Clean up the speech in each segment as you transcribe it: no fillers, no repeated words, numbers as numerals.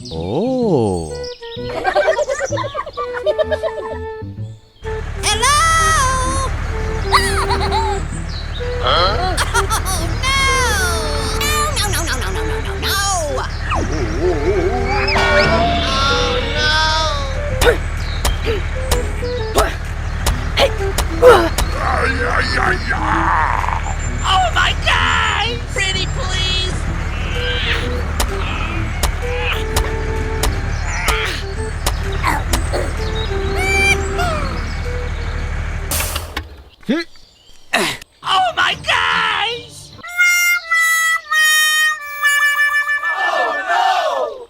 Oh. Hello? Huh? Oh, no! No, no, no, no, no, no, no, no! Oh, my God! Pretty please! Oh, my gosh! Oh, no!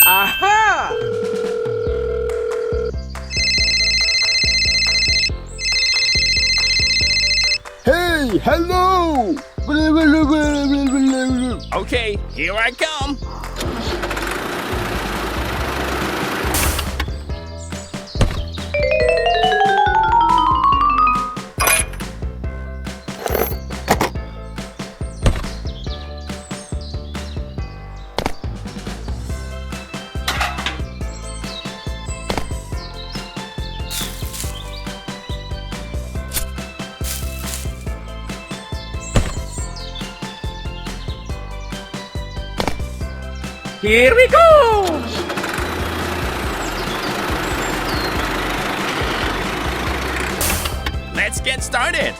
Aha! Hey, hello! Okay, here I come. Here we go! Let's get started.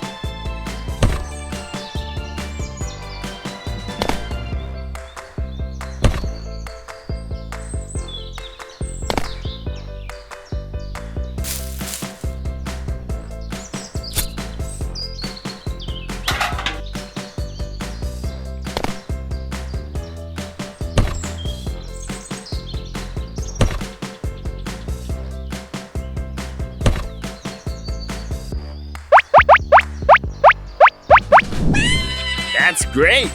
That's great.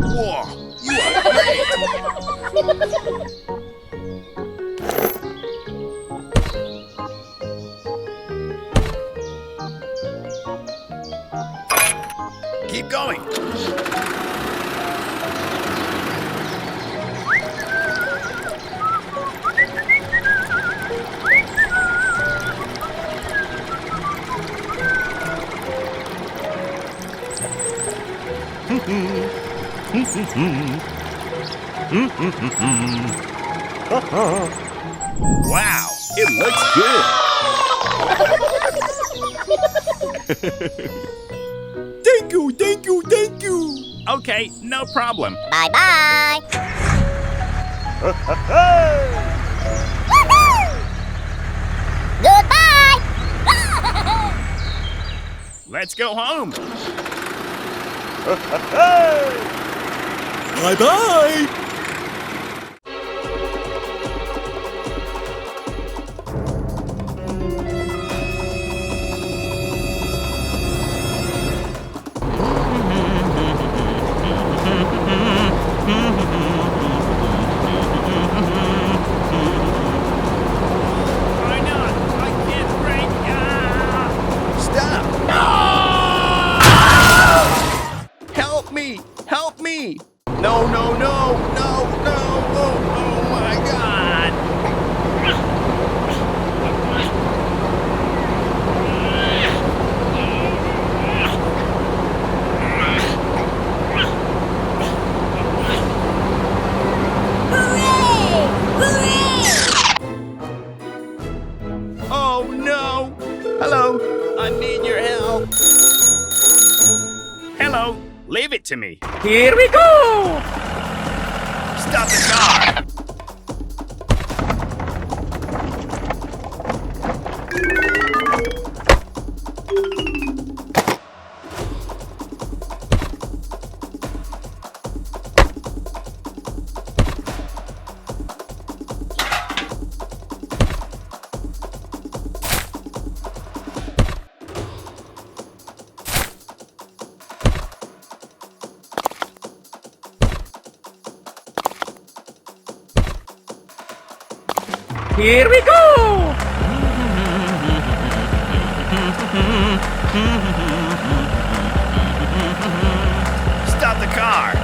Whoa, you are great! Keep going. Wow, it looks good. Thank you, thank you, thank you. Okay, no problem. Bye-bye! Goodbye! Let's go home. Bye-bye. Help me! Help me! No, no, no, no, no! Oh my God! Hooray! Hooray! Oh no! Hello, I need your help. Hello, leave it to me. Here we go! Stop the car! Here we go! Stop the car!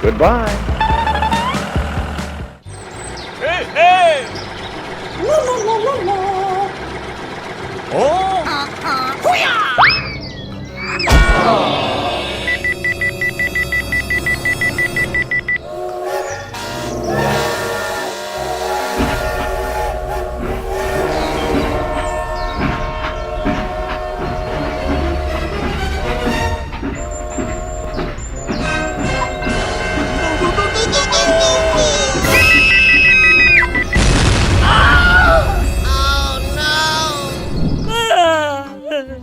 Goodbye. Hey, hey! Oh!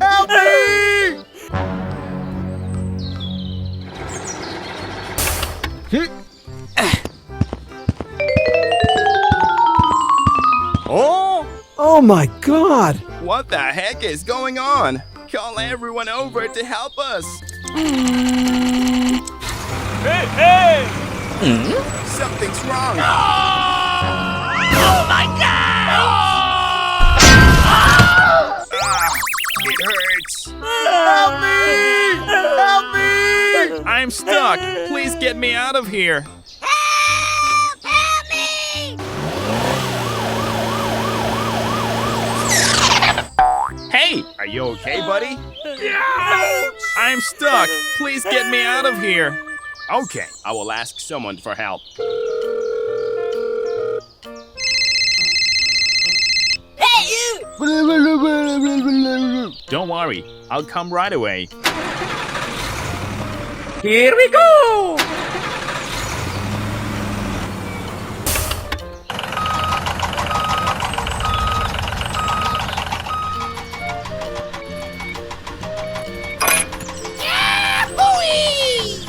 Help me! Oh! Oh my God! What the heck is going on? Call everyone over to help us. Hey, hey! Something's wrong. Oh my God! It hurts. Help me! Help me! I'm stuck. Please get me out of here. Help! Help me! Hey, are you okay, buddy? I'm stuck. Please get me out of here. Okay, I will ask someone for help. Hey, you! Don't worry, I'll come right away. Here we go! Yahoo-wee!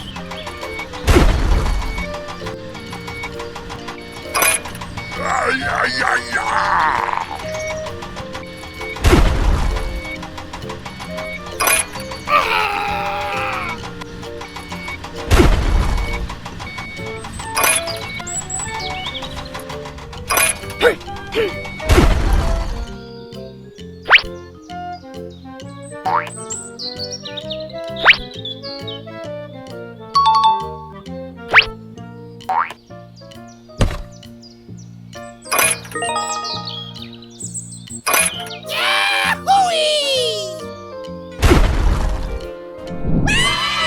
Yahoo-wee!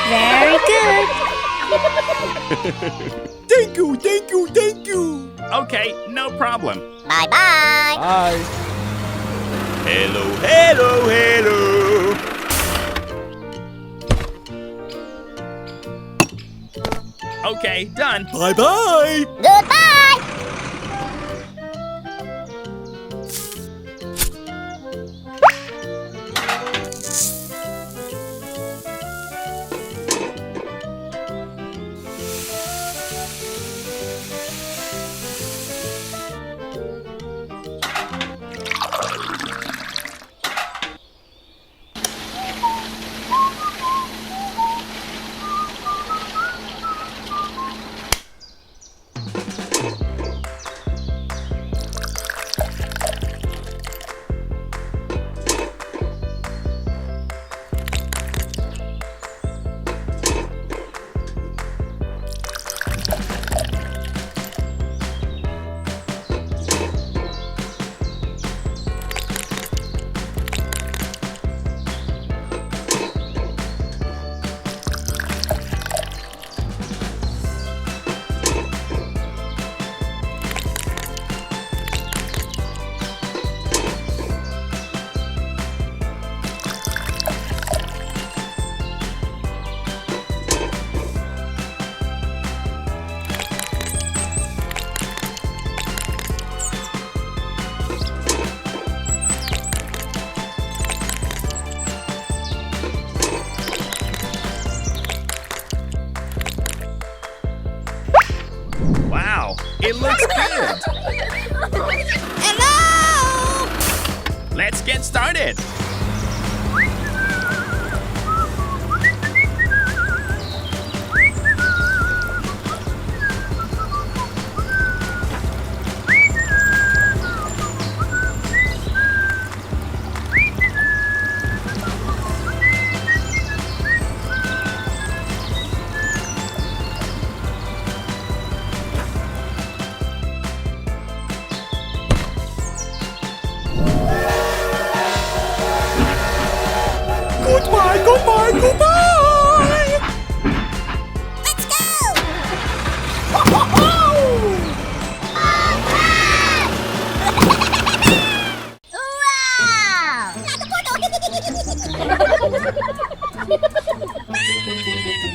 Very good. Thank you, thank you, thank you! Okay, no problem. Bye-bye. Bye. Hello, hello, hello. Okay, done. Bye-bye! Goodbye. Wow, it looks good. Hello! Let's get started. Goodbye, goodbye. Let's go!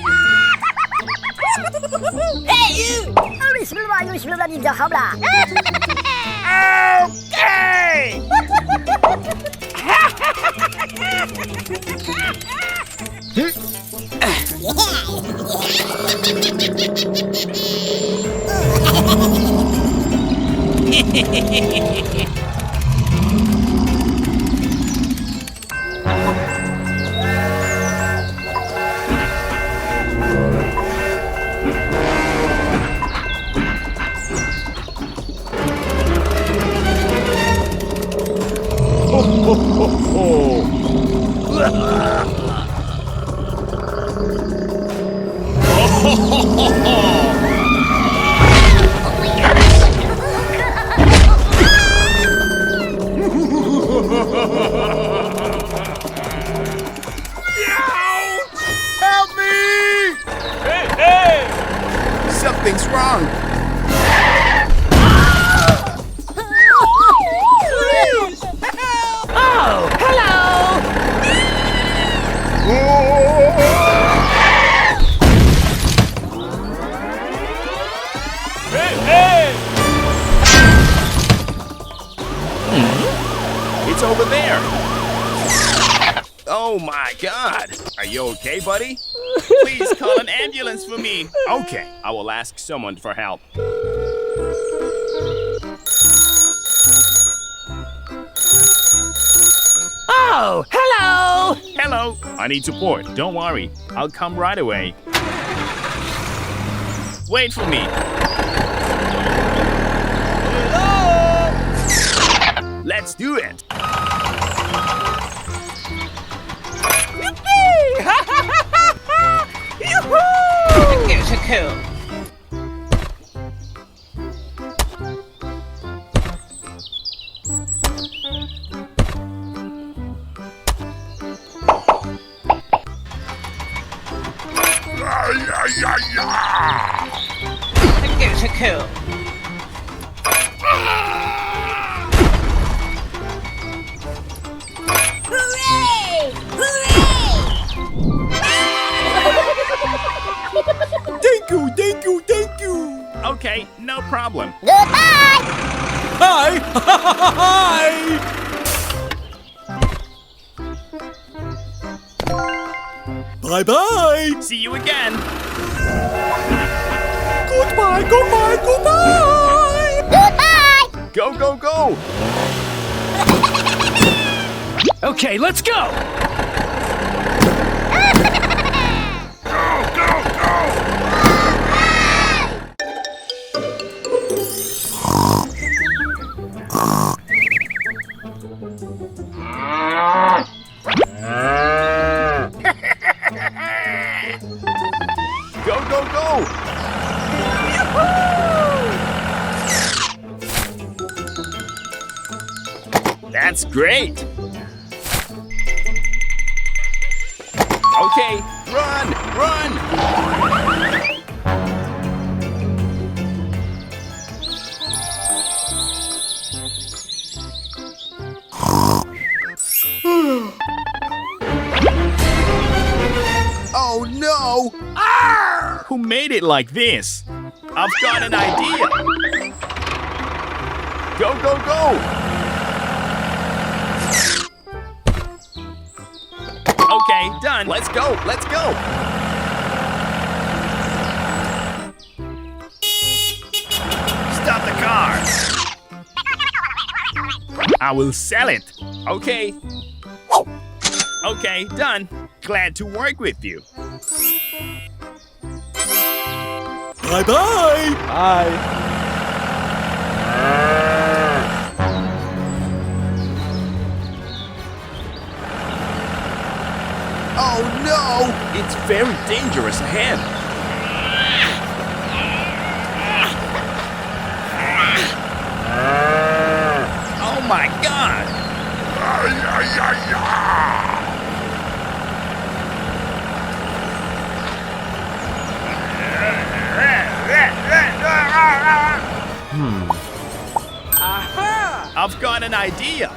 Wow! Hey, you! Hurry, Silva, you should have the habla. Okay! Help me! Something's wrong. Oh, hello. It's over there. Oh my God. Are you okay, buddy? Please call an ambulance for me. Okay, I will ask someone for help. Oh, hello. Hello. I need support. Don't worry. I'll come right away. Wait for me. Let's do it. It's a cool. It's a cool. Hooray! Hooray! Thank you, thank you, thank you. Okay, no problem. Goodbye! Hi! Hi! Bye-bye! See you again. Goodbye, goodbye, goodbye! Goodbye! Go, go, go. Okay, let's go. Go, go, go. That's great. Okay, run, run. Oh no! Arr! Who made it like this? I've got an idea. Go, go, go! Okay, done. Let's go, let's go. Stop the car. I will sell it. Okay. Okay, done. Glad to work with you. Bye-bye! Bye. Oh no! It's very dangerous ahead. Oh my God! I've got an idea.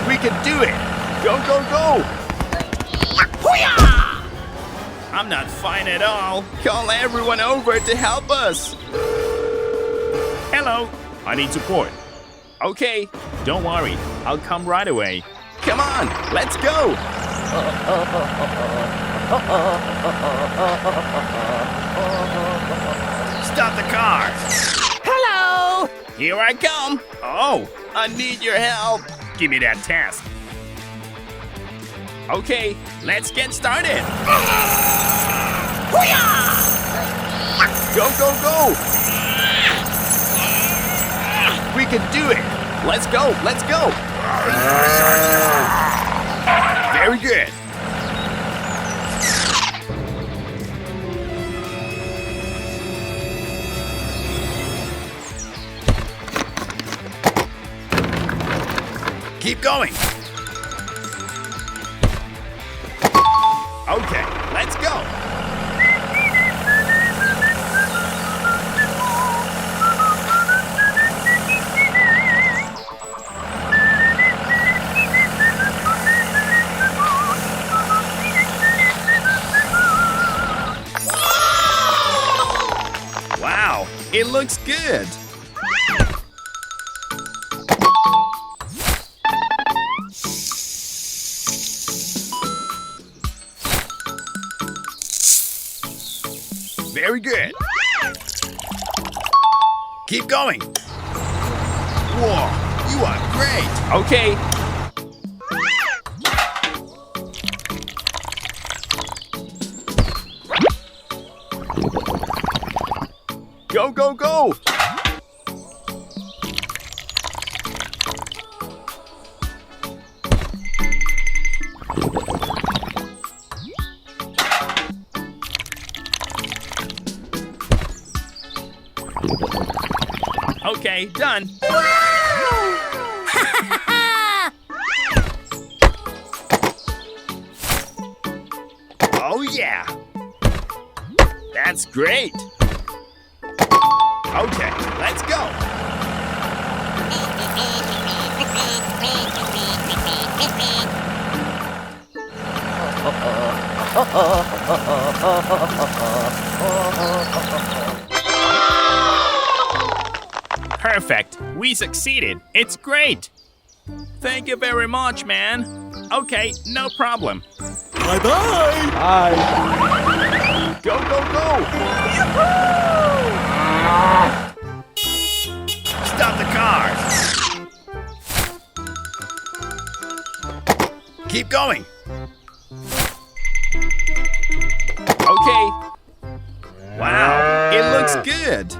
We can do it. Go, go, go. I'm not fine at all. Call everyone over to help us. Hello. I need support. Okay, don't worry. I'll come right away. Come on, let's go. Stop the car. Hello! Here I come. Oh, I need your help. Give me that task. Okay, let's get started. Go, go, go. We can do it. Let's go, let's go. Very good. Keep going. Okay, let's go. Wow, it looks good. Very good. Keep going. Whoa, you are great. Okay. Go, go, go. Okay, done. Oh yeah. That's great. Okay, let's go. Perfect. We succeeded. It's great. Thank you very much, man. Okay, no problem. Bye-bye. Bye. Go, go, go. Stop the car. Keep going. Okay. Wow, it looks good.